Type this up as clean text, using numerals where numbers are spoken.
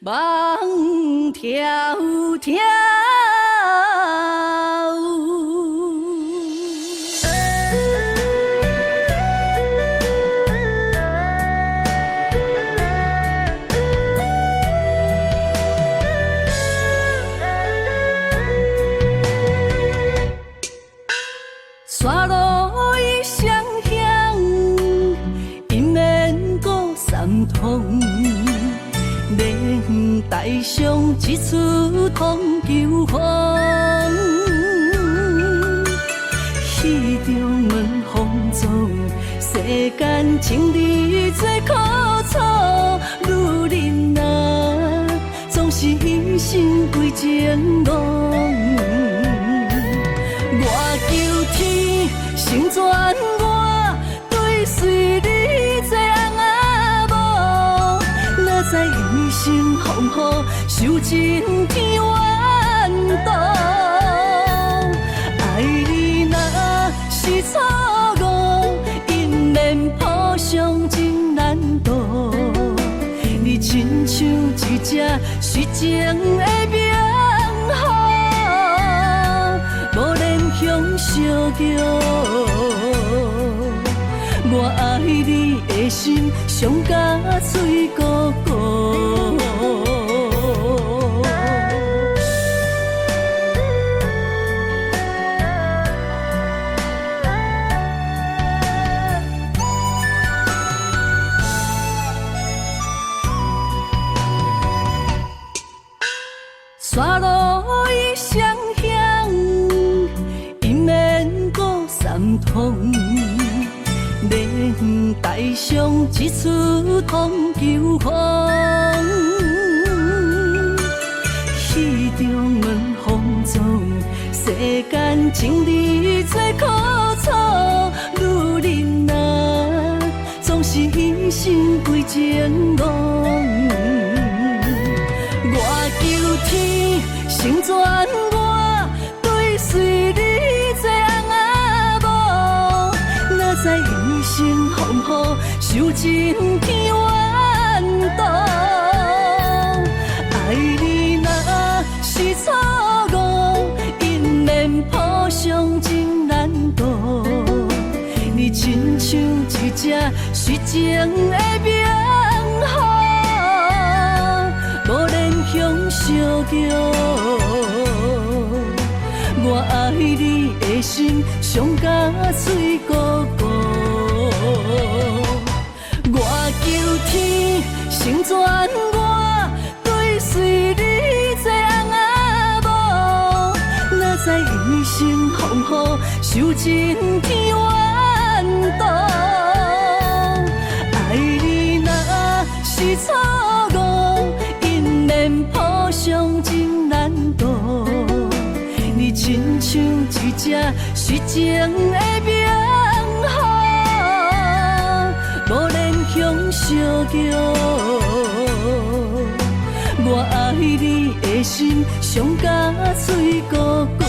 梦跳跳。山路已相向，因缘各三通。连台上一出通求风，戏中问风踪。世间情理最苦楚，女人啊，总是一生归情浓。我求天成全我，对随你做翁仔某，哪知一生风雨，受尽天怨妒。爱你若是错误，因缘谱上真难度。你亲像一只虚情的名号。无莲香烧叫，我爱你的心伤甲水汩汩。山路已相向，因缘各三通。连台上一出通求风，戏中问风踪。世间情理最苦楚，女人啊，总是一生归情浓。我求天成全我，对随你做翁仔某，哪知一生风雨，受尽天怨妒。爱你若是错误，因缘谱上真难度。你亲像一只虚情的名号。无莲香烧叫，我爱你的心伤甲水汩汩。我求天成全我，对随你做翁仔某，哪知一生风雨，受尽天怨妒。爱你若是错误，因缘谱上真难度。你亲像一只虚情的名号，无莲香烧叫，我爱你的心伤甲水汩汩。